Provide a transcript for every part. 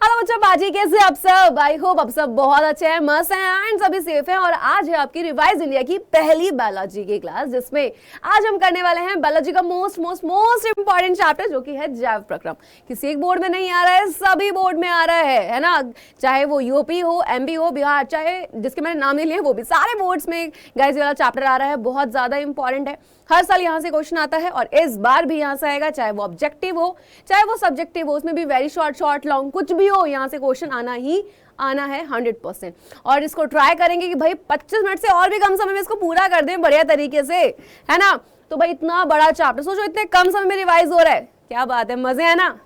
Hello बच्चों, बाजी कैसे आप सब? आई होप आप सब बहुत अच्छे हैं, मस्त हैं एंड सभी सेफ हैं। और आज है आपकी रिवाइज इंडिया की पहली बायोलॉजी की क्लास, जिसमें आज हम करने वाले हैं बायोलॉजी का most most most important chapter, जो कि है जैव प्रक्रम। किसी एक बोर्ड में नहीं आ रहा है, सभी बोर्ड में आ रहा है ना। चाहे वो यूपी हो, एमपी हो, बिहार, चाहे जिसके मैंने नाम नहीं लिए वो भी, सारे बोर्ड्स में गाइस वाला चैप्टर आ रहा है। बहुत ज्यादा इंपॉर्टेंट है, हर साल यहाँ से क्वेश्चन आता है और इस बार भी यहाँ से आएगा। चाहे वो ऑब्जेक्टिव हो, चाहे वो सब्जेक्टिव हो, उसमें भी वेरी शॉर्ट शॉर्ट लॉन्ग कुछ भी हो, यहाँ से क्वेश्चन आना ही आना है 100%। और इसको ट्राई करेंगे कि भाई 25 मिनट से और भी कम समय में इसको पूरा कर दें बढ़िया तरीके से, है ना। तो भाई इतना बड़ा चैप्टर सोचो, इतने कम समय में रिवाइज हो रहा है, क्या बात है, मजे है ना।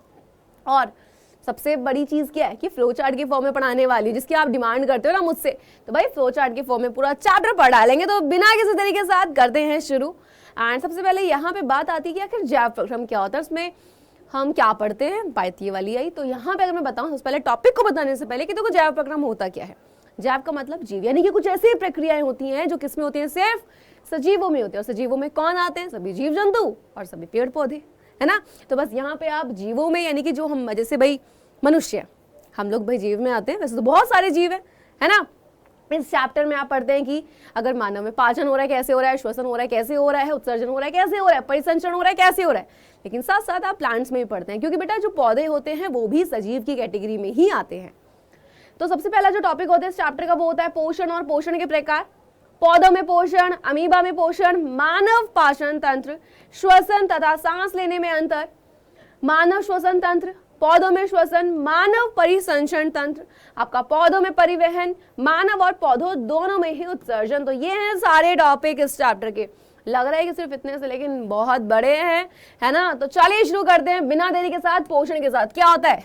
और सबसे बड़ी चीज क्या है कि फ्लो चार्ट के फॉर्म में पढ़ाने वाली, जिसकी आप डिमांड करते हो ना मुझसे, तो भाई फ्लो चार्ट के फॉर्म में पूरा चैप्टर पढ़ डालेंगे। तो बिना किसी तरीके से करते हैं शुरू। एंड सबसे पहले यहाँ पे बात आती है कि आखिर जैव प्रक्रम क्या होता है, उसमें हम क्या पढ़ते हैं, बात ये वाली आई। तो यहाँ पे अगर मैं बताऊँ सबसे पहले टॉपिक को बताने से पहले कि देखो जैव प्रक्रम होता क्या है। जैव का मतलब जीव, यानी कि कुछ ऐसी प्रक्रियाएं होती हैं जो किसमें होती हैं, सिर्फ सजीवों में होती है। और सजीवों में कौन आते हैं? सभी जीव जंतु और सभी पेड़ पौधे, है ना। तो बस यहाँ पे आप जीवों में, यानी कि जो हम, जैसे भाई मनुष्य, हम लोग भाई जीव में आते हैं। वैसे तो बहुत सारे जीव है ना। इस चैप्टर में आप पढ़ते हैं कि अगर मानव में पाचन हो रहा है कैसे हो रहा है, श्वसन हो रहा है कैसे हो रहा है, उत्सर्जन हो रहा है कैसे हो रहा है, परिसंचरण हो रहा है कैसे हो रहा है। लेकिन साथ साथ आप प्लांट्स में भी पढ़ते हैं, क्योंकि बेटा जो पौधे होते हैं वो भी सजीव की कैटेगरी में ही आते हैं। तो सबसे पहला जो टॉपिक होता है इस चैप्टर का वो होता है पोषण और पोषण के प्रकार। पौधों में पोषण, अमीबा में पोषण, मानव पाचन तंत्र, श्वसन तथा सांस लेने में अंतर, मानव श्वसन तंत्र, पौधों में श्वसन, मानव परिसंचरण तंत्र, आपका पौधों में परिवहन, मानव और पौधों दोनों में ही उत्सर्जन। तो ये हैं सारे टॉपिक इस चैप्टर के। लग रहा है कि सिर्फ इतने से, लेकिन बहुत बड़े हैं, है ना। तो चलिए शुरू करते हैं बिना देरी के साथ। पोषण के साथ क्या होता है,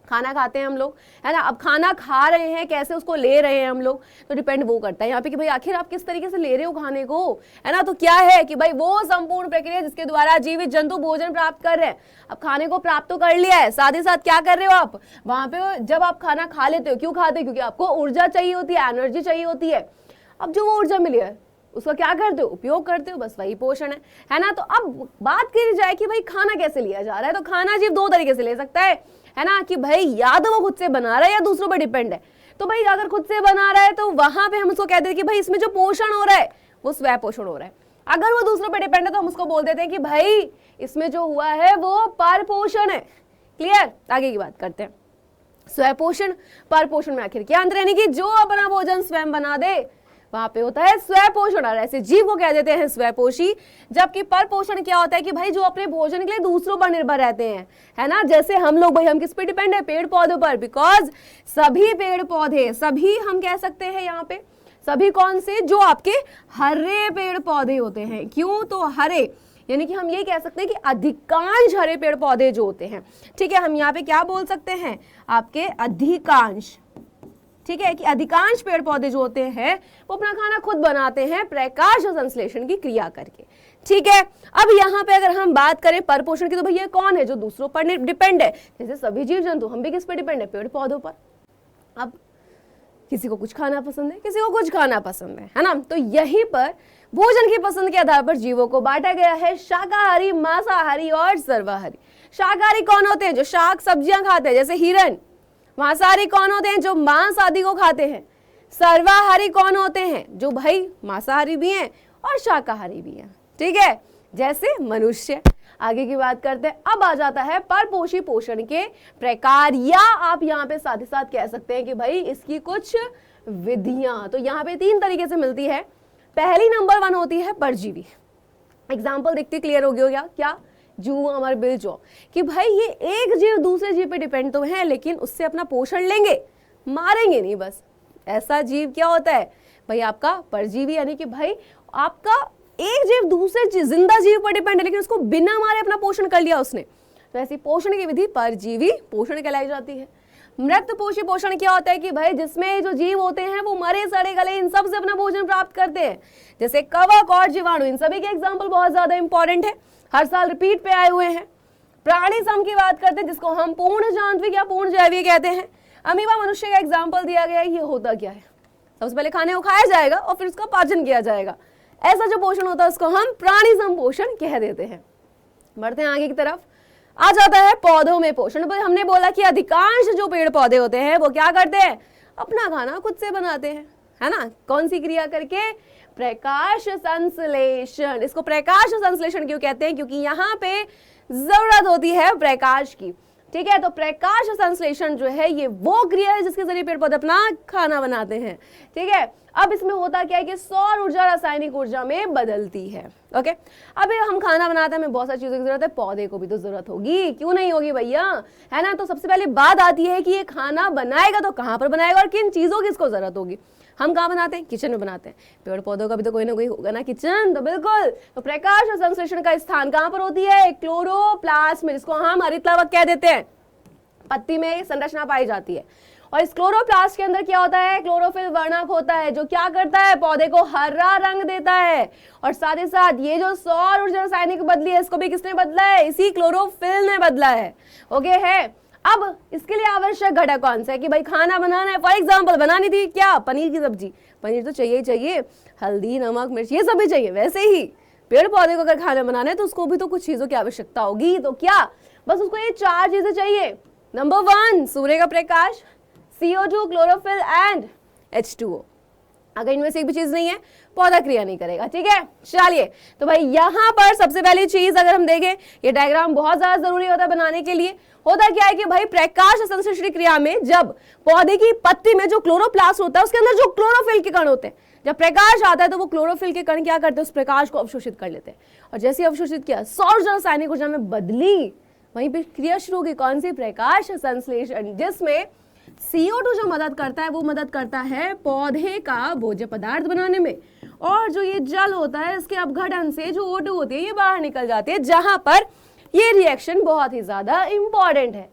खाना खाते हैं हम लोग, है ना। अब खाना खा रहे हैं, कैसे उसको ले रहे हैं हम लोग, तो डिपेंड वो करता है यहाँ पे कि भाई आखिर आप किस तरीके से ले रहे हो खाने को, है ना। तो क्या है कि भाई वो संपूर्ण प्रक्रिया जिसके द्वारा जीवित जंतु भोजन प्राप्त कर रहे हैं। अब खाने को प्राप्त तो कर लिया है, साथ ही साथ क्या कर रहे हो आप वहां पे, जब आप खाना खा लेते हो, क्यों खाते हो, क्योंकि आपको ऊर्जा चाहिए होती है, एनर्जी चाहिए होती है। अब जो वो ऊर्जा मिली है उसका क्या करते हो, उपयोग करते हो, बस वही पोषण है ना। तो अब बात करी जाए कि भाई खाना कैसे लिया जा रहा है, तो खाना जीव दो तरीके से ले सकता है ना। कि भाई या तो वो खुद से बना रहा है या दूसरों पर डिपेंड है। तो भाई अगर खुद से बना रहा है तो वहां पे हम उसको कहते हैं कि भाई इसमें जो पोषण हो रहा है वो स्वय पोषण हो रहा है। अगर वो दूसरों पर डिपेंड है तो हम उसको बोल देते हैं कि भाई इसमें जो हुआ है वो पर पोषण है। क्लियर, आगे की बात करते हैं। स्वय पोषण पर पोषण में आखिर क्या अंतर, यानी कि जो अपना भोजन स्वयं बना दे वहां पे होता है स्वय पोषण, और ऐसे जीव को कह देते हैं स्वय पोषी। जबकि पर पोषण क्या होता है कि भाई जो अपने भोजन के लिए दूसरों पर निर्भर रहते हैं, है ना। जैसे हम लोग, भाई हम किस पे डिपेंड है, पेड़ पौधों पर। बिकॉज सभी पेड़ पौधे, सभी हम कह सकते हैं यहाँ पे, सभी कौन से, जो आपके हरे पेड़ पौधे होते हैं। क्यों? तो हरे, यानी कि हम ये कह सकते हैं कि अधिकांश हरे पेड़ पौधे जो होते हैं, ठीक है, हम यहाँ पे क्या बोल सकते हैं, आपके अधिकांश, ठीक है, कि अधिकांश पेड़ पौधे जो होते हैं वो अपना खाना खुद बनाते हैं प्रकाश संश्लेषण की क्रिया करके। ठीक है, अब यहाँ पे अगर हम बात करें परपोषण की, तो भैया कौन है जो दूसरों पर डिपेंड है। जैसे सभी जीव जंतु, हम भी किस पर डिपेंड है, पेड़ पौधों पर। अब किसी को कुछ खाना पसंद है, किसी को कुछ खाना पसंद है ना। तो यहीं पर भोजन की पसंद के आधार पर जीवों को बांटा गया है शाकाहारी, मांसाहारी और सर्वाहारी। शाकाहारी कौन होते हैं, जो शाक सब्जियां खाते हैं, जैसे हिरण। मांसाहारी कौन होते हैं, जो मांस आदि को खाते हैं। सर्वाहारी कौन होते हैं, जो भाई मांसाहारी भी हैं और शाकाहारी भी हैं, ठीक है, जैसे मनुष्य। आगे की बात करते हैं। अब आ जाता है परपोषी पोषण के प्रकार, या आप यहाँ पे साथ ही साथ कह सकते हैं कि भाई इसकी कुछ विधियां। तो यहाँ पे 3 तरीके से मिलती है। पहली नंबर 1 होती है परजीवी। एग्जाम्पल देखते क्लियर हो गया क्या, जू, अमर, बिल, जौ, कि भाई ये एक जीव दूसरे जीव पे डिपेंड तो है, लेकिन उससे अपना पोषण लेंगे, मारेंगे नहीं। बस ऐसा जीव क्या होता है भाई, आपका परजीवी, यानी कि भाई आपका एक जीव दूसरे जिंदा जीव पर डिपेंड है, लेकिन उसको बिना मारे अपना पोषण कर लिया उसने। तो ऐसी पोषण की विधि परजीवी पोषण कहलाई जाती है। मृतपोषी पोषण क्या होता है कि भाई जिसमें जो जीव होते हैं वो मरे सड़े गले इन सब से अपना भोजन प्राप्त करते हैं, जैसे कवक और जीवाणु। इन सभी के एग्जाम्पल बहुत ज्यादा इंपॉर्टेंट है, हर साल रिपीट पे आए हुए हैं। प्राणी सम की बात करते हैं, जिसको हम पूर्ण जांत्विक या पूर्ण जैविक कहते हैं। अमीबा मनुष्य का एग्जाम्पल दिया गया है। ये होता क्या है, सबसे पहले खाने को खाया जाएगा और फिर उसका पाचन किया जाएगा। ऐसा जो पोषण होता है उसको हम प्राणी सम पोषण कह देते हैं। बढ़ते हैं आगे की तरफ। आ जाता है पौधों में पोषण। पर हमने बोला कि अधिकांश जो पेड़ पौधे होते हैं वो क्या करते हैं, अपना खाना खुद से बनाते हैं, है ना। कौन सी क्रिया करके, प्रकाश संश्लेषण। इसको प्रकाश संश्लेषण क्यों कहते हैं, क्योंकि यहाँ पे जरूरत होती है प्रकाश की, ठीक है। तो प्रकाश संश्लेषण जो है ये वो क्रिया है जिसके जरिए पेड़ पौधे अपना खाना बनाते हैं, ठीक है। अब इसमें होता क्या है कि सौर ऊर्जा रासायनिक ऊर्जा में बदलती है, ओके। अब हम खाना बनाते हैं, हमें बहुत सारी चीजों की जरूरत है, पौधे को भी तो जरूरत होगी, क्यों नहीं होगी भैया, है ना। तो सबसे पहले बात आती है कि ये खाना बनाएगा तो कहाँ पर बनाएगा और किन चीजों की इसको जरूरत होगी। हम कहाँ बनाते हैं, किचन में बनाते हैं। पेड़ पौधों का भी तो कोई ना कोई होगा ना किचन, तो बिल्कुल। तो प्रकाश संश्लेषण का स्थान कहाँ पर होती है, क्लोरोप्लास्ट में, जिसको हम हरित लावक कह देते हैं। पत्ती में संरचना पाई जाती है और इस क्लोरोप्लास्ट के अंदर क्या होता है, क्लोरोफिल वर्णक होता है जो क्या करता है, पौधे को हरा रंग देता है। और साथ ही साथ ये जो सौर ऊर्जा रासायनिक बदली है इसको भी किसने बदला है, इसी क्लोरोफिल ने बदला है, ओके है। अब इसके लिए आवश्यक घटक कौन सा है कि भाई खाना बनाना है, फॉर एग्जाम्पल बनानी थी क्या, पनीर की सब्जी, पनीर तो चाहिए ही चाहिए, हल्दी नमक मिर्च ये सब भी चाहिए। वैसे ही पेड़ पौधे को अगर खाना बनाना है तो उसको भी तो कुछ चीजों की आवश्यकता होगी, तो क्या, बस उसको ये 4 चीजें चाहिए। नंबर 1 सूर्य का प्रकाश, CO2, क्लोरोफिल एंड H2O। अगर इनमें से एक भी चीज नहीं है पौधा क्रिया नहीं करेगा, ठीक है। चलिए तो भाई यहाँ पर सबसे पहली चीज अगर हम देखें, ये डायग्राम बहुत ज्यादा जरूरी होता है बनाने के लिए। होता क्या है कि भाई प्रकाश संश्लेषण क्रिया में जब पौधे की पत्ती में जो क्लोरोप्लास्ट होता है उसके अंदर जो क्लोरोफिल के कण होते हैं, जब प्रकाश आता है तो वो क्लोरोफिल के कण क्या करते हैं, उस प्रकाश को अवशोषित कर लेते हैं। और जैसे अवशोषित किया, सौर ऊर्जा रासायनिक ऊर्जा में बदली, वहीं पर क्रिया शुरू होगी, कौन सी, प्रकाश संश्लेषण, जिसमें CO2 जो मदद करता है वो मदद करता है पौधे का भोज्य पदार्थ बनाने में। और जो ये जल होता है इसके अपघटन से जो O2 होती है ये बाहर निकल जाती है, जहां पर ये रिएक्शन बहुत ही ज्यादा इंपॉर्टेंट है,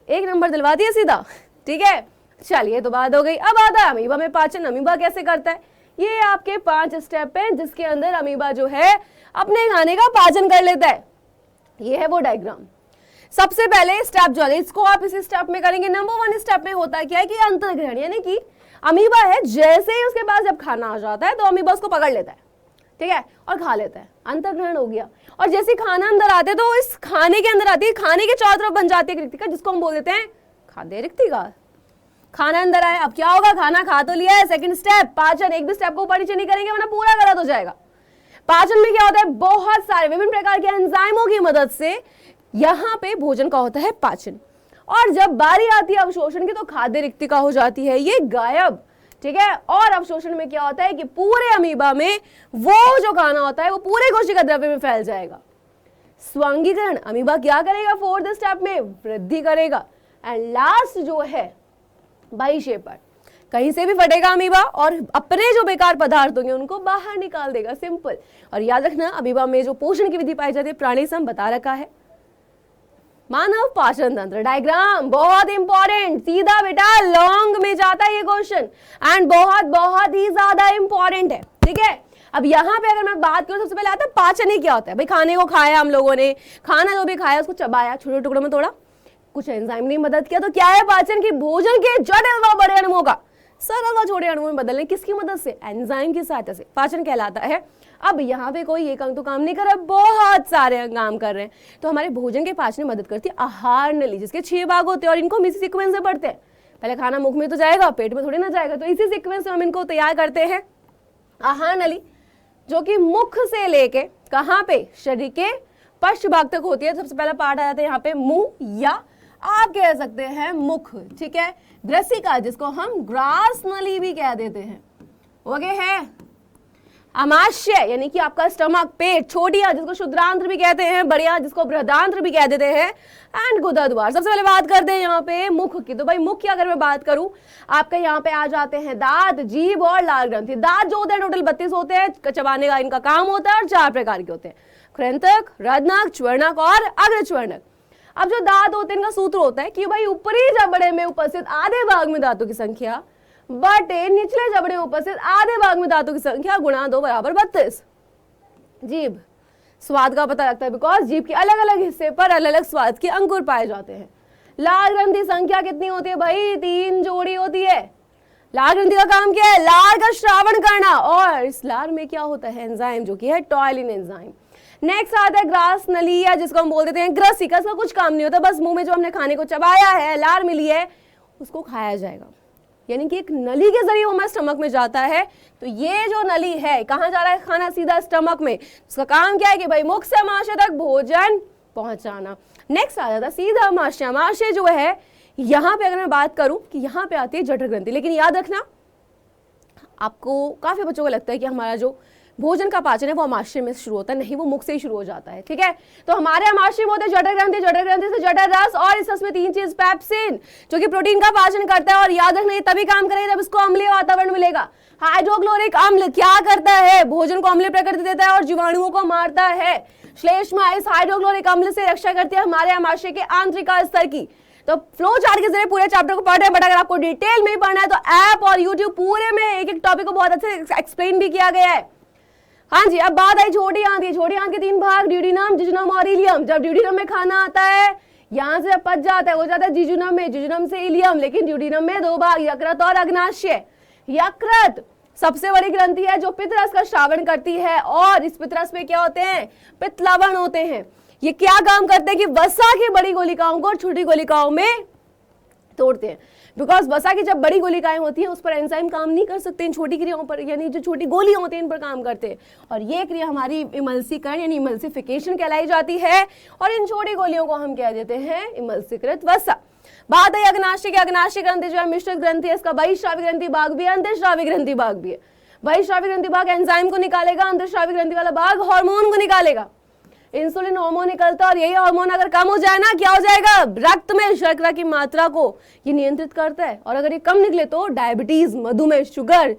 1 नंबर दिलवाती है सीधा, ठीक है। चलिए तो बात हो गई। अब आता है अमीबा में पाचन। अमीबा कैसे करता है, ये आपके 5 स्टेप हैं जिसके अंदर अमीबा जो है अपने खाने का पाचन कर लेता है। ये है वो डायग्राम। सबसे पहले स्टेप जो है इसको आप इसी स्टेप में करेंगे। नंबर 1 स्टेप में होता क्या है कि अंतर्ग्रहण, यानी कि अमीबा है, जैसे ही उसके पास जब खाना आ जाता है तो अमीबा उसको पकड़ लेता है, ठीक है, और खा लेता है, अंतर्ग्रहण हो गया। और जैसे खाना अंदर आते तो इस खाने के अंदर आती है, खाने के चारों तरफ बन जाती है रिक्तिका, जिसको हम बोल देते हैं खाद्य रिक्तिका। खाना अंदर आया, अब क्या होगा, खाना खा तो लिया है, सेकंड स्टेप पाचन। एक भी स्टेप को ऊपर नीचे नहीं करेंगे वरना पूरा गलत हो जाएगा। पाचन में क्या होता है, बहुत सारे विभिन्न प्रकार के एंजाइमों की मदद से यहां पे भोजन का होता है पाचन। और जब बारी आती है अवशोषण की तो खाद्य रिक्तिका हो जाती है ये गायब, ठीक है। और अवशोषण में क्या होता है कि पूरे अमीबा में वो जो खाना होता है वो पूरे कोशिका द्रव्य में फैल जाएगा। स्वांगीकरण, अमीबा क्या करेगा, 4th स्टेप में वृद्धि करेगा। एंड लास्ट जो है बहिक्षेपण, कहीं से भी फटेगा अमीबा और अपने जो बेकार पदार्थ होंगे उनको बाहर निकाल देगा, सिंपल। और याद रखना अमीबा में जो पोषण की विधि पाई जाती है प्राणी से हम बता रखा है। मानव पाचन तंत्र डायग्राम बहुत इंपॉर्टेंट, सीधा बेटा लॉन्ग में जाता है ये क्वेश्चन एंड बहुत बहुत ही ज्यादा इंपॉर्टेंट है, ठीक है। अब यहाँ पे अगर मैं बात करूं सबसे पहले आता है पाचन ही क्या होता है। भाई खाने को खाया हम लोगों ने, खाना जो भी खाया उसको चबाया, छोटे टुकड़ों में तोड़ा, कुछ एंजाइम ने मदद किया, तो क्या है पाचन की, भोजन के जटिल व बड़े अणुओं का सरल व छोटे अणुओं में बदलने, किसकी मदद से, एंजाइम की सहायता से पाचन कहलाता है। अब यहाँ पे कोई एक अंग तो काम नहीं कर रहा, बहुत सारे अंग काम कर रहे हैं। तो हमारे भोजन के पाचन में मदद करती है आहार नली, जिसके 6 भाग होते हैं और इनको हम इसी सीक्वेंस से पढ़ते हैं। पहले खाना मुख में तो जाएगा, पेट में थोड़ी ना जाएगा, तो इसी सीक्वेंस से हम इनको तैयार करते हैं। आहार नली जो कि मुख से लेके कहाँ पे, शरीर के पश्च भाग तक होती है। सबसे पहला पार्ट आ जाता है यहाँ पे मुंह, या आप कह सकते हैं मुख, ठीक है। ग्रसिका जिसको हम ग्रास नली भी कह देते हैं, ओके है। अमाशय यानी कि आपका स्टमक, पेट, छोटिया जिसको शुद्रांत्र भी कहते हैं, बढ़िया जिसको बृहदांत्र भी कह देते हैं, एंड गुदा द्वार। सबसे पहले बात करते हैं यहाँ पे मुख की। तो भाई मुख की अगर मैं बात करूं, आपके यहाँ पे आ जाते हैं दांत, जीभ और लाल ग्रंथि। दांत जो होते हैं टोटल 32 होते हैं, चबाने का इनका काम होता है और 4 प्रकार के होते हैं, कृंतक, रदनक, च्वर्णक और अग्रच्वर्णक। अब जो दांत होते हैं इनका सूत्र होता है कि भाई ऊपरी जबड़े में उपस्थित आधे भाग में दांतों की संख्या बटे निचले जबड़े में उपस्थित आधे भाग में दांतों की संख्या गुणा 2 बराबर 32। जीभ स्वाद का पता लगता है बिकॉज जीभ के अलग अलग हिस्से पर अलग अलग स्वाद के अंकुर पाए जाते हैं। लाल ग्रंथि संख्या कितनी होती है भाई, 3 जोड़ी होती है। लाल ग्रंथि का काम क्या है, लार का श्रावण करना, और इस लार में क्या होता है एंजाइम जो कि है टॉयलिन एंजाइम। नेक्स्ट आता है ग्रास नली, या जिसको हम बोल देते हैं ग्रसिका। इसका कुछ काम नहीं होता, बस मुंह में जो हमने खाने को चबाया है, लार मिली है, उसको खाया जाएगा। यानी कि एक नली के जरिए वो हमारे स्टमक में जाता है। तो ये जो नली है, कहाँ जा रहा है खाना? सीधा स्टमक में। उसका काम क्या है कि भाई मुख से आमाशय तक भोजन पहुंचाना। नेक्स्ट आ जाता है सीधा आमाशय। आमाशय जो है, यहाँ पे अगर मैं बात करूं कि यहाँ पे आती है जठर ग्रंथि, लेकिन याद रखना, आपको काफी बच्चों को लगता है कि हमारा जो भोजन का पाचन है वो आमाशय में शुरू होता है, नहीं, वो मुख से ही शुरू हो जाता है। ठीक है, तो हमारे आमाशय में होते हैं जठर ग्रंथि, जठर ग्रंथि से जठर रस, और इस रस में 3 चीज, पेप्सिन जो कि प्रोटीन का पाचन करता है, और याद रखना ये तभी काम करेगा जब इसको अम्लीय वातावरण मिलेगा। हाइड्रोक्लोरिक अम्ल क्या करता है? भोजन को अम्लीय प्रकृति देता है और जीवाणुओं को मारता है। श्लेष्मा इस हाइड्रोक्लोरिक अम्ल से रक्षा करती है हमारे आमाशय के आंतरिका स्तर की। तो फ्लो चार्ट के जरिए पूरे चैप्टर को पढ़ रहे हैं, बट अगर आपको डिटेल में पढ़ना है तो ऐप और यूट्यूब पूरे में एक एक टॉपिक को बहुत अच्छे से एक्सप्लेन भी किया गया है। हाँ जी, अब बात आई छोटी आंत की। छोटी आंत के 3 भाग, ड्यूडिनम, जिजुनम और इलियम। जब ड्यूडिनम में खाना आता है, यहाँ से पच जाता है, हो जाता है जिजुनम में, जिजुनम से इलियम। लेकिन ड्यूडिनम में 2 भाग, यकृत और अग्नाशय। यकृत सबसे बड़ी ग्रंथि है जो पित्तरस का श्रावण करती है, और इस पित्तरस में क्या होते हैं? पित्त लवण होते हैं। ये क्या काम करते हैं कि वसा की बड़ी गोलिकाओं को छोटी गोलिकाओं में तोड़ते हैं। बिकॉज वसा की जब बड़ी गोलिकाएं होती हैं उस पर एंजाइम काम नहीं कर सकते, इन छोटी क्रियाओं पर, यानी जो छोटी गोलियां होती हैं इन पर काम करते हैं। और ये क्रिया हमारी इमल्सीकरण यानी इमल्सिफिकेशन कहलाई जाती है, और इन छोटी गोलियों को हम कह देते हैं इमल्सीकृत वसा। बात है अग्नाशय की। अग्नाशय ग्रंथि जो है मिश्रित ग्रंथि है, इसका बहिःश्रावी ग्रंथि भाग भी है, अंतःश्रावी ग्रंथि भाग भी है। बहिःश्रावी ग्रंथि भाग एंजाइम को निकालेगा, अंतःश्रावी ग्रंथि वाला भाग हार्मोन को निकालेगा। इंसुलिन हार्मोन निकलता है, और यही हार्मोन अगर कम हो जाए ना, क्या हो जाएगा? रक्त में शर्करा की मात्रा को ये नियंत्रित करता है, और अगर ये कम निकले तो डायबिटीज, मधुमेह, शुगर,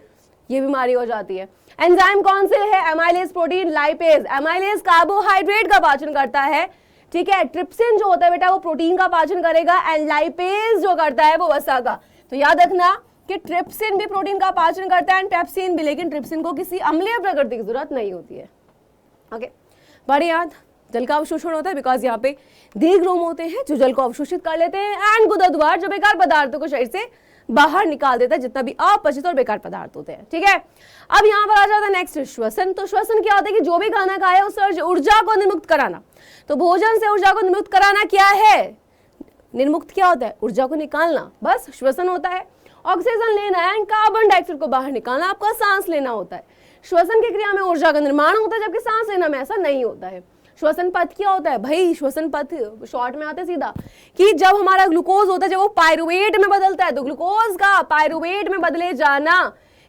ये बीमारी हो जाती है। एंजाइम कौन से है? Amylase, protein, lipase. Amylase carbohydrate का पाचन करता है, ठीक है। ट्रिप्सिन जो होता है बेटा वो प्रोटीन का पाचन करेगा, एंड लाइपेज जो करता है वो वसा का। तो याद रखना कि ट्रिप्सिन भी प्रोटीन का पाचन करता है, एंड पेप्सिन भी, लेकिन ट्रिप्सिन को किसी अम्लीय प्रकृति की जरूरत नहीं होती है। ओके, बड़ी याद, जल का अवशोषण होता है, बिकॉज यहाँ पे दीर्घरोम होते हैं जो जल को अवशोषित कर लेते हैं, एंड गुदद्वार जो बेकार पदार्थों को शरीर से बाहर निकाल देता है, जितना भी अपचित और बेकार पदार्थ होते हैं। ठीक है, अब यहाँ पर आ जाता है नेक्स्ट श्वसन। तो श्वसन क्या होता है कि जो भी खाना खाया उससे ऊर्जा को निर्मुक्त कराना। तो भोजन से ऊर्जा को निर्मुक्त कराना क्या है? निर्मुक्त क्या होता है? ऊर्जा को निकालना, बस श्वसन होता है। ऑक्सीजन लेना है, कार्बन डाइऑक्साइड को बाहर निकालना, आपका सांस लेना होता है। श्वसन की क्रिया में ऊर्जा का निर्माण होता है, जबकि सांस लेना में ऐसा नहीं होता है। श्वसन पथ क्या होता है भाई? श्वसन पथ शॉर्ट में आते सीधा कि जब हमारा ग्लूकोज होता है, जब वो पायरुवेट में बदलता है, तो ग्लूकोज का पायरुवेट में बदले जाना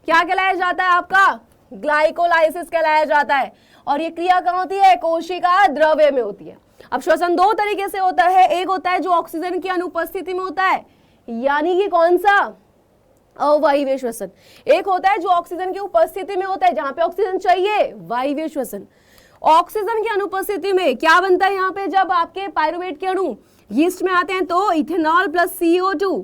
क्या कहलाया जाता है? आपका ग्लाइकोलाइसिस कहलाया जाता है। और ये क्रिया कहाँ होती है? कोशिका द्रव्य में होती है। अब श्वसन 2 तरीके से होता है। एक होता है जो ऑक्सीजन की अनुपस्थिति में होता है, यानी कि कौन सा? अवायवीय श्वसन। एक होता है जो ऑक्सीजन की उपस्थिति में होता है, जहां पे ऑक्सीजन चाहिए, वायवीय श्वसन। ऑक्सीजन की अनुपस्थिति में क्या बनता है? यहाँ पे जब आपके पायरुवेट के अणु यीस्ट में आते हैं तो इथेनॉल प्लस CO2,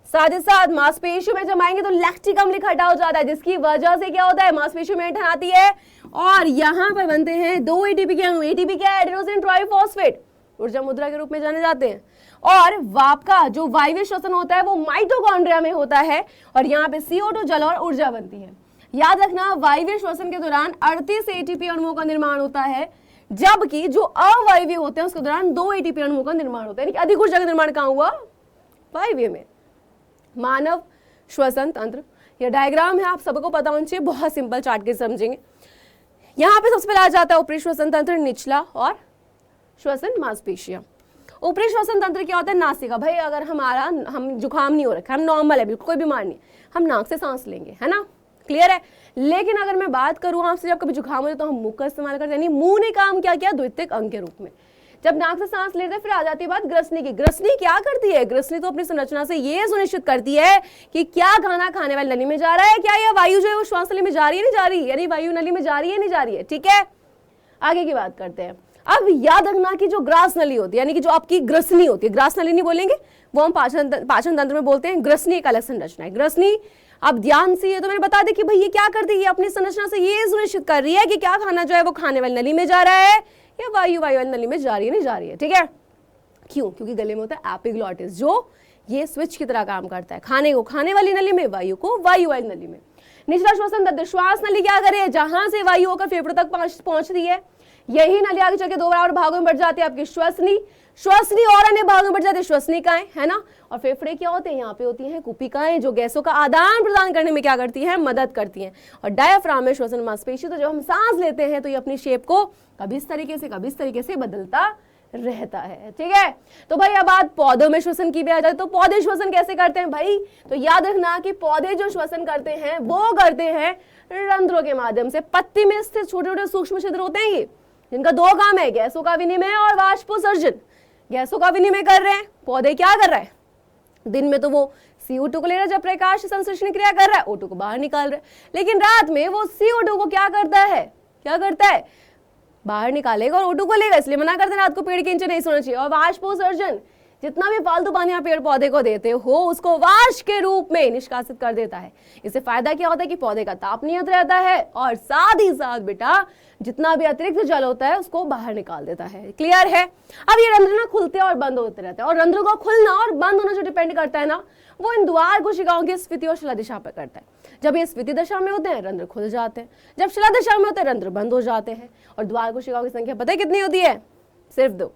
साथ ही साथ मांसपेशियों में जब आएंगे तो लैक्टिक अम्ल इकट्ठा हो जाता है, जिसकी वजह से क्या होता है? मांसपेशियों में ऐंठन आती है, और यहाँ पर बनते हैं 2 ATP के अणु। ATP क्या है? एडेनोसिन ट्राइफॉस्फेट, ऊर्जा मुद्रा के रूप में जाने जाते हैं। और वाप का जो वायवीय श्वसन होता है वो माइटोकॉन्ड्रिया में होता है, और यहाँ पे CO2 जल और ऊर्जा बनती है। याद रखना, वायवीय श्वसन के दौरान 38 ATP अणुओं का निर्माण होता है, जबकि जो अवायवीय होते हैं उसके दौरान 2 ATP अणुओं का निर्माण होता है। अधिक ऊर्जा का निर्माण कहाँ हुआ? वायवीय में। मानव श्वसन तंत्र, यह डायग्राम है, आप सबको पता होना चाहिए, बहुत सिंपल चार्ट के समझेंगे। यहाँ पे सबसे पहले आ जाता है ऊपरी श्वसन तंत्र, निचला और श्वसन मांसपेशियां। ऊपरी श्वसन तंत्र क्या होता है? नासिका। भाई अगर हम जुकाम नहीं हो रखा, हम नॉर्मल है, बिल्कुल कोई बीमार नहीं, हम नाक से सांस लेंगे, है ना, क्लियर है। लेकिन अगर मैं बात करूं आपसे, जब कभी जुकाम हो जाए तो हम मुंह का इस्तेमाल करते हैं, यानी मुंह ने काम क्या किया? द्वितीयक अंग के रूप में। जब नाक से सांस लेते हैं, फिर आ जाती है बात ग्रसनी की। ग्रसनी क्या करती है? ग्रसनी तो अपनी संरचना से ये सुनिश्चित करती है कि क्या खाना खाने वाली नली में जा रहा है, क्या यह वायु जो है वो श्वास नली में जा रही है, नहीं जा रही, यानी वायु नली में जा रही है, नहीं जा रही है। ठीक है, आगे की बात करते हैं। अब याद रखना कि जो ग्रास नली होती है, यानी कि जो आपकी ग्रसनी होती है, ग्रास नली नहीं बोलेंगे, वो हम पाचन तंत्र में बोलते हैं। ग्रसनी एक अलग संरचना है। ग्रसनी, अब ध्यान से ये तो मैंने बता दी कि भाई ये क्या करती है, अपनी संरचना से ये सुनिश्चित कर रही है कि क्या खाना जो है वो खाने वाली नली में जा रहा है या वायु वाली नली में जा रही है, नहीं जा रही है। ठीक है, क्यों? क्योंकि गले में होता है एपिग्लॉटिस, जो ये स्विच की तरह काम करता है, खाने को खाने वाली नली में, वायु को वायु वाली नली में। निचला श्वसन तंत्र, श्वास नली क्या करे? जहां से वायु होकर फेफड़ों तक पहुंचती है, यही नली आगे चल के दो बराबर भागों में बढ़ जाती है आपकी श्वसनी, श्वसनी और अन्य भागों में बढ़ जाती है श्वसनिकाएं, है ना। और फेफड़े क्या होते हैं, यहाँ पे होती हैं कुपिकाएं जो गैसों का आदान प्रदान करने में क्या करती हैं, मदद करती हैं। और डायफ्राम में श्वसन मांसपेशी, तो जब हम सांस लेते हैं तो ये अपनी शेप को कभी इस तरीके से कभी इस तरीके से बदलता रहता है, ठीक है। तो भाई अब बात पौधों में श्वसन की भी आ जाए, तो पौधे श्वसन कैसे करते हैं भाई, तो याद रखना कि पौधे जो श्वसन करते हैं वो करते हैं रंध्रों के माध्यम से। पत्ती में स्थित छोटे छोटे सूक्ष्म छिद्र होते हैं ये, जिनका दो काम है, गैसों का विनिमय और वाष्पोत्सर्जन। गैसों का विनिमय कर रहे हैं, पौधे क्या कर रहा है, दिन में तो वो CO2 को ले रहा है, जब प्रकाश संश्लेषण क्रिया कर रहा है O2 को बाहर निकाल रहा है, लेकिन रात में वो CO2 को क्या करता है, क्या करता है, बाहर निकालेगा और O2 को लेगा, इसलिए मना करते हैं रात को पेड़ के नीचे नहीं सोना चाहिए। और वाष्पोत्सर्जन, जितना भी फालतू पानी आप पेड़ पौधे को देते हो उसको वाष्प के रूप में निष्कासित कर देता है। इससे फायदा क्या होता है कि पौधे का ताप नियंत्रित रहता है और साथ ही साथ बेटा जितना भी अतिरिक्त जल होता है उसको बाहर निकाल देता है। क्लियर है। अब ये रंध्र ना खुलते और बंद होते रहते हैं, और रंध्र को खुलना और बंद होना जो डिपेंड करता है ना, वो इन द्वार कोशिकाओं की स्फीति और शिला दिशा पर करता है। जब ये स्फीति दशा में होते हैं रंध्र खुल जाते हैं, जब शिला दशा में होते हैं रंध्र बंद हो जाते हैं। और द्वार कोशिकाओं की संख्या पता है कितनी होती है, सिर्फ 2,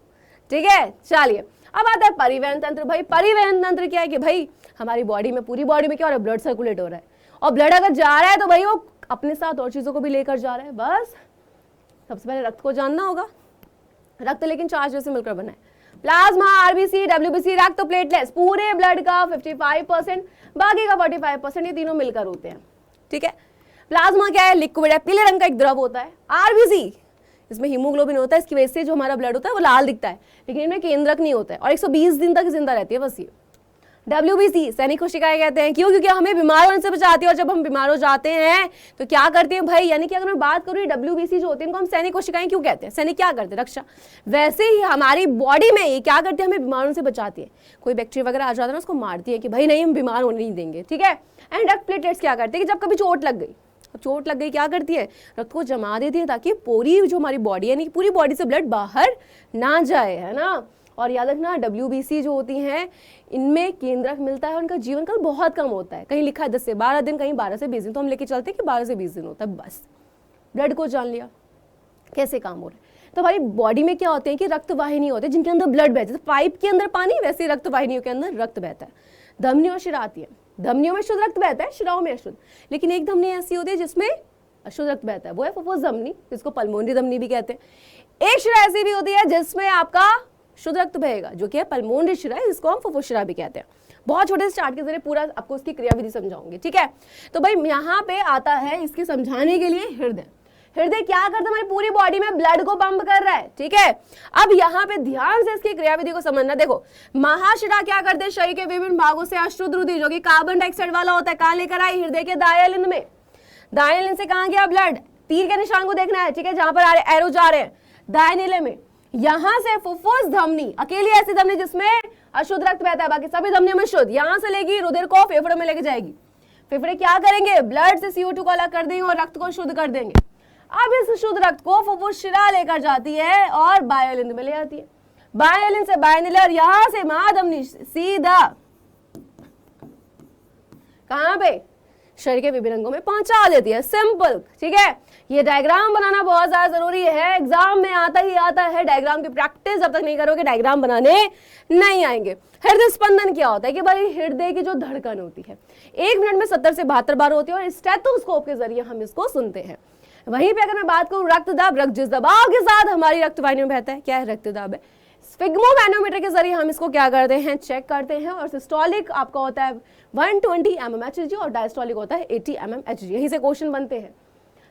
ठीक है। चलिए अब आता है परिवहन तंत्र। भाई परिवहन तंत्र क्या है कि भाई हमारी बॉडी में, पूरी बॉडी में क्या हो रहा है, ब्लड सर्कुलेट हो रहा है, और ब्लड अगर जा रहा है तो भाई वो अपने साथ और चीजों को भी लेकर जा रहा है। बस सबसे पहले रक्त को जानना होगा, रक्त लेकिन 4 चीजों से मिलकर बना है, प्लाज्मा, RBC, WBC, रक्त, प्लेटलेट्स, पूरे ब्लड का 55%, बाकी का 45%, ये तीनों मिलकर होते हैं, ठीक है। प्लाज्मा क्या है, लिक्विड है, पीले रंग का एक द्रव होता है। RBC, इसमें हीमोग्लोबिन होता है, इसकी वजह से जो हमारा ब्लड होता है वो लाल दिखता है, लेकिन इनमें केंद्रक नहीं होता है और 120 दिन तक जिंदा रहती है बस ये। WBC सैनिक कोशिकाएं कहते हैं, क्यों, क्योंकि हमें बीमार होने से बचाती है, और जब हम बीमार हो जाते हैं तो क्या करते हैं भाई, यानी कि अगर मैं बात करूँ WBC जो होते हैं इनको हम सैनिक कोशिकाएं क्यों कहते हैं, सैनिक क्या करते हैं, रक्षा। वैसे ही हमारी बॉडी में ये क्या करती है, हमें बीमारों से बचाती है। कोई बैक्टीरिया वगैरह आ जाता है ना उसको मारती है कि भाई नहीं हम बीमार होने नहीं देंगे, ठीक है। एंड रक्त प्लेटलेट्स क्या करते हैं कि जब कभी चोट लग गई, चोट लग गई क्या करती है, रक्त को जमा देती है ताकि पूरी जो हमारी बॉडी है, यानी पूरी बॉडी से ब्लड बाहर ना जाए, है ना। और याद रखना WBC जो होती हैं इनमें केंद्रक मिलता है, उनका जीवन काल बहुत कम होता है, कहीं लिखा है 10 से 12 दिन, कहीं 12 से 20 दिन, तो हम लेके चलते हैं कि 12 से 20 दिन होता है। बस ब्लड को जान लिया कैसे काम हो रहा है। तो हमारी बॉडी में क्या होते हैं कि रक्त वाहिनी होते हैं जिनके अंदर ब्लड बहता है, पाइप के अंदर पानी, वैसे रक्त वाहिनियों के अंदर रक्त बहता है। धमनियों और शिरा आती है, धमनियों में शुद्ध रक्त बहता है, शिराओं में अशुद्ध, लेकिन एक धमनी ऐसी होती है जिसमें अशुद्ध रक्त बहता है, वो है फुफ्फुस धमनी, जिसको पल्मोनरी धमनी भी कहते हैं। एक शिरा ऐसी भी होती है जिसमें आपका शुद्ध रक्त बहेगा, जो कि है पल्मोनरी शिरा, जिसको हम फुफ्फुस शिरा भी कहते हैं। बहुत छोटे से चार्ट के जरिए पूरा आपको उसकी क्रियाविधि समझाऊंगी, ठीक है। तो भाई यहाँ पे आता है इसके समझाने के लिए हृदय। हृदय क्या करता है, हमारी पूरी बॉडी में ब्लड को पंप कर रहा है, ठीक है। अब यहाँ पे ध्यान से इसकी क्रियाविधि को समझना। देखो महाशिरा क्या करते हैं, शरीर के विभिन्न भागों से अशुद्ध रुधिर जो कि कार्बन डाइऑक्साइड वाला होता है कहाँ लेकर आई, हृदय के दाएं लिंब में। दाएं लिंब से कहाँ गया ब्लड, तीर के निशान को देखना है, ठीक है, जहां पर एरो जा रहे हैं दाएं नीले में। यहां से फुफ्फुस धमनी, अकेली ऐसी धमनी जिसमें अशुद्ध रक्त बहता है, बाकी सभी धमनियों में शुद्ध, यहां से लेगी रुधिर को फेफड़ों में लेके जाएगी। फेफड़े क्या करेंगे, ब्लड से CO2 को अलग कर देंगे और रक्त को शुद्ध कर देंगे। अब इस शुद्ध रक्त को फुफ्फुस शिरा लेकर जाती है और बाह्यलिंद में ले आती है, बाह्यलिंद से बाह्यनीले, और यहां से महाधमनी सीधा कहां पे, शरीर के विभिन्न अंगों में पहुंचा देती है। सिंपल, ठीक है। ये डायग्राम बनाना बहुत ज्यादा जरूरी है, एग्जाम में आता ही आता है। डायग्राम की प्रैक्टिस जब तक नहीं करोगे डायग्राम बनाने नहीं आएंगे। हृदय स्पंदन क्या होता है कि भाई हृदय की जो धड़कन होती है 1 मिनट में 70 से 72 बार होती है, और स्टेथोस्कोप के जरिए हम इसको सुनते हैं। वहीं पे अगर मैं बात करूं रक्तदाब, रक्त जिस दबाव के साथ हमारी रक्त वाहिनियों में बहता है, क्या है, रक्तदाब है। स्फिग्मोमैनोमीटर के जरिए हम इसको क्या करते हैं, चेक करते हैं। और सिस्टोलिक आपका होता है 120 mmHg और डायस्टोलिक होता है 80 mmHg। यहीं से क्वेश्चन बनते हैं।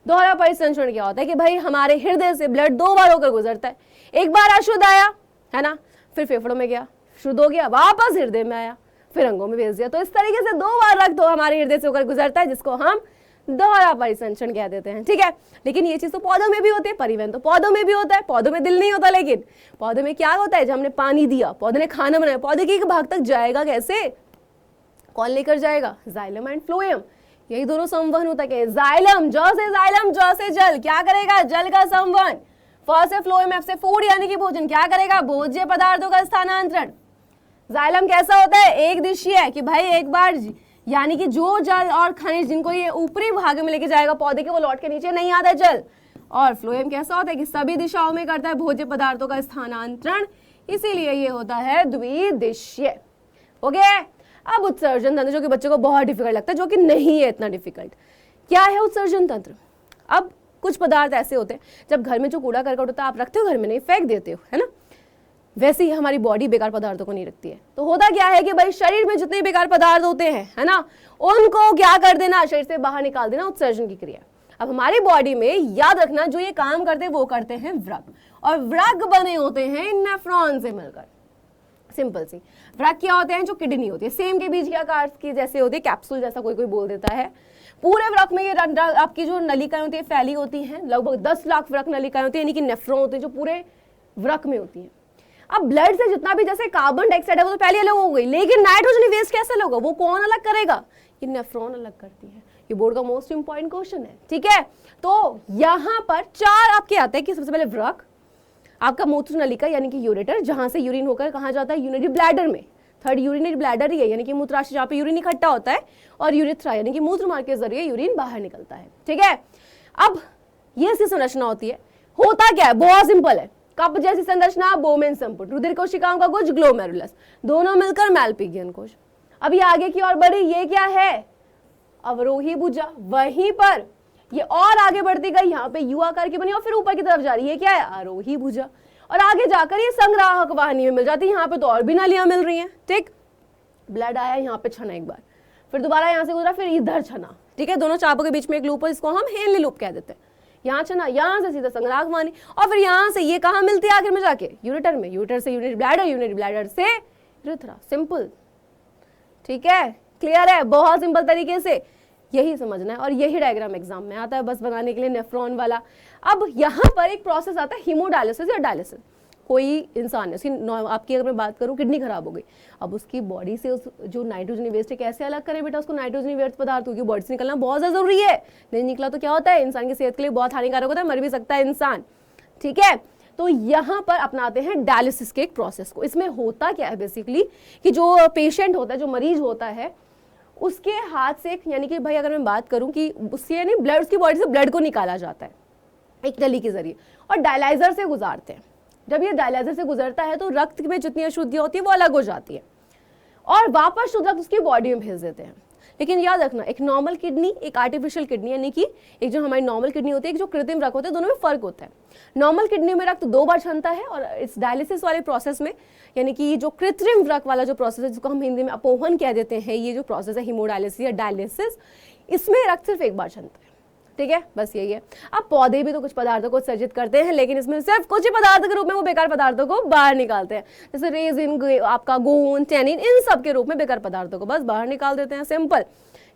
दोहरा परिसंचरण क्या होता है कि भाई हमारे हृदय से ब्लड 2 बार होकर गुजरता है, एक बार अशुद्ध आया, है ना, फिर फेफड़ों में गया, शुद्ध हो गया, वापस हृदय में आया, फिर अंगों में भेज दिया। तो इस तरीके से 2 बार रक्त हमारे हृदय से होकर गुजरता है, जिसको हम दोहरा परिसंचरण कह देते हैं, ठीक है। लेकिन ये चीज तो पौधों में भी होती है, परिवहन तो पौधों में भी होता है। पौधों में दिल नहीं होता, लेकिन पौधे में क्या होता है, जब हमने पानी दिया, पौधे ने खाना बनाया, पौधे के एक भाग तक जाएगा कैसे, कौन लेकर जाएगा, जाइलम एंड फ्लोएम। यही दोनों संवहन होता है। जाइलम, जौ से जल, क्या करेगा, जल का संवहन। फ से फ्लोएम, एफ से फूड यानी कि भोजन, क्या करेगा, भोज्य पदार्थों का स्थानांतरण। जाइलम कैसा होता है, एक दिशीय है कि भाई एक बार, यानी कि जो जल और खनिज जिनको ये ऊपरी भाग में लेके जाएगा पौधे के, वो लौट के नीचे नहीं आता जल, और फ्लोएम कैसा होता है कि सभी दिशाओं में करता है भोज्य पदार्थों का स्थानांतरण, इसीलिए ये होता है द्विदिशीय। ओके, अब उत्सर्जन तंत्र जो कि बच्चों को बहुत डिफिकल्ट लगता है, जो कि नहीं है इतना डिफिकल्ट। क्या है उत्सर्जन तंत्र? अब कुछ पदार्थ ऐसे होते हैं, जब घर में जो कूड़ा करकट होता है आप रखते हो घर में, नहीं फेंक देते हो, है ना, वैसे ही हमारी बॉडी बेकार पदार्थों को नहीं रखती है। तो होता क्या है कि भाई शरीर में जितने बेकार पदार्थ होते हैं, है ना, उनको क्या कर देना, शरीर से बाहर निकाल देना, उत्सर्जन की क्रिया। अब हमारी बॉडी में याद रखना जो ये काम करते हैं वो करते हैं व्रक, और व्रक बने होते हैं नेफ्रॉन से मिलकर। सिंपल सी व्रक क्या होते हैं, जो किडनी होती है, सेम के बीच के आकार की जैसे होती है, कैप्सूल जैसा कोई कोई बोल देता है। पूरे व्रक में ये आपकी जो नलिकाएं होती है फैली होती हैं, लगभग 10 लाख व्रक नलिकाएं होती है, यानी कि नेफ्रॉन होते हैं जो पूरे व्रक में होती है। अब ब्लड से जितना भी जैसे कार्बन डाइऑक्साइड है वो तो पहले अलग हो गई, लेकिन नाइट्रोजन वेस्ट कैसे अलग होगा, वो कौन अलग करेगा, ये नेफ्रॉन अलग करती है। ये बोर्ड का मोस्ट इंपॉर्टेंट क्वेश्चन है, ठीक है। तो यहाँ पर 4 आपके आते हैं कि सबसे पहले व्रक, आपका मूत्र नलिका यानी कि यूरेटर, जहां से यूरिन होकर कहाँ जाता है, यूरिनरी ब्लैडर में। थर्ड यूरिनरी ब्लैडर ही है, यानी कि मूत्राशय जहाँ पे यूरिन इकट्ठा होता है, और यूरिथ्रा यानी कि मूत्र मार्ग के जरिए यूरिन बाहर निकलता है, ठीक है। अब ये इसकी संरचना होती है। होता क्या है, बहुत सिंपल है, कप जैसी संरचना, बोमेन संपुट, रुधिर कोशिकाओं का कुछ, ग्लोमेरुलस, दोनों मिलकर मैलपिगियन कोश। अभी आगे की ओर बढ़ी, ये क्या है, अवरोही भुजा। वहीं पर ये और आगे बढ़ती गई, यहाँ पे यू आकार की बनी और फिर ऊपर की तरफ जा रही है, क्या है, आरोही भुजा। और आगे जाकर ये संग्राहक वाहिनी में मिल जाती है, यहाँ पे तो और भी नालियां मिल रही हैं, ठीक। ब्लड आया, यहाँ पे छना एक बार, फिर दोबारा यहाँ से गुजरा, फिर इधर छना, ठीक है। दोनों चापों के बीच में एक लूप है, इसको हम हेनली लूप कह देते हैं। यहाँ छना, यहाँ से सीधा संग्राहक वाहिनी, और फिर यहाँ से ये कहाँ मिलती है आखिर में जाके, यूरेटर में, यूरेटर से यूरिनरी ब्लैडर, यूरिनरी ब्लैडर से यूरेथ्रा। सिंपल, ठीक है, क्लियर है, बहुत सिंपल तरीके से यही समझना है, और यही डायग्राम एग्जाम में आता है बस बनाने के लिए, नेफ्रॉन वाला। अब यहाँ पर एक प्रोसेस आता है हीमोडायलिसिस या डायलिसिस। कोई इंसान है, उसकी आपकी अगर मैं बात करूँ किडनी खराब हो गई, अब उसकी बॉडी से उस जो नाइट्रोजन वेस्ट है कैसे अलग करें बेटा, उसको नाइट्रोजन वेस्ट पदार्थ क्योंकि बॉडी से निकलना बहुत ज़्यादा जरूरी है, नहीं निकला तो क्या होता है, इंसान की सेहत के लिए बहुत हानिकारक होता है, मर भी सकता है इंसान, ठीक है। तो यहाँ पर अपनाते हैं डायलिसिस के एक प्रोसेस को। इसमें होता क्या है बेसिकली कि जो पेशेंट होता है, जो मरीज होता है, उसके हाथ से, यानी कि भाई अगर मैं बात करूं कि उससे यानी ब्लड, उसकी बॉडी से ब्लड को निकाला जाता है एक नली के जरिए, और डायलाइजर से गुजारते हैं। जब ये डायलाइजर से गुजरता है तो रक्त में जितनी अशुद्धियां होती है वो अलग हो जाती है, और वापस शुद्ध रक्त उसकी बॉडी में भेज देते हैं। लेकिन याद रखना, एक नॉर्मल किडनी, एक आर्टिफिशियल किडनी, यानी कि एक जो हमारी नॉर्मल किडनी होती है, एक जो कृत्रिम रक्त होता है, दोनों में फर्क होता है। नॉर्मल किडनी में रक्त 2 बार छनता है, और इस डायलिसिस वाले प्रोसेस में, यानी कि जो कृत्रिम रक्त वाला जो प्रोसेस है, जिसको हम हिंदी में अपोहन कह देते हैं, ये जो प्रोसेस है हीमोडायलिसिस या डायलिसिस, इसमें रक्त सिर्फ 1 बार छनता है, ठीक है, बस यही है। अब पौधे भी तो कुछ पदार्थों को उत्सर्जित करते हैं, लेकिन इसमें सिर्फ कुछ ही पदार्थ के रूप में वो बेकार पदार्थों को बाहर निकालते हैं, जैसे रेजिन, आपका गोंद, टैनिन, इन सब के रूप में बेकार पदार्थों को बस बाहर निकाल देते हैं। सिंपल,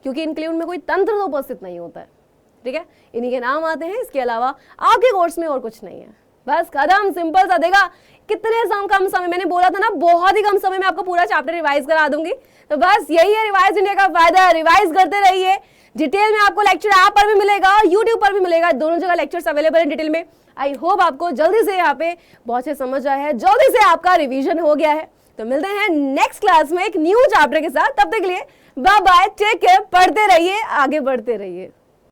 क्योंकि इनके लिए उनमें कोई तंत्र तो उपस्थित नहीं होता है, ठीक है, इन्हीं के नाम आते हैं, इसके अलावा आपके कोर्स में और कुछ नहीं है, बस खत्म, सिंपल सा। देगा कितने कम समय, मैंने बोला था ना बहुत ही कम समय में आपको पूरा चैप्टर रिवाइज करा दूंगी। तो बस यही है रिवाइज इंडिया का फायदा, रिवाइज करते रहिए। डिटेल में आपको लेक्चर ऐप पर भी मिलेगा, यूट्यूब पर भी मिलेगा, दोनों जगह लेक्चर्स अवेलेबल है डिटेल में। आई होप आपको जल्दी से यहाँ पे बहुत से समझ आया है, जल्दी से आपका रिवीजन हो गया है। तो मिलते हैं नेक्स्ट क्लास में एक न्यू चैप्टर के साथ, तब तक के लिए बाय बाय, टेक केयर, पढ़ते रहिए, आगे बढ़ते रहिए।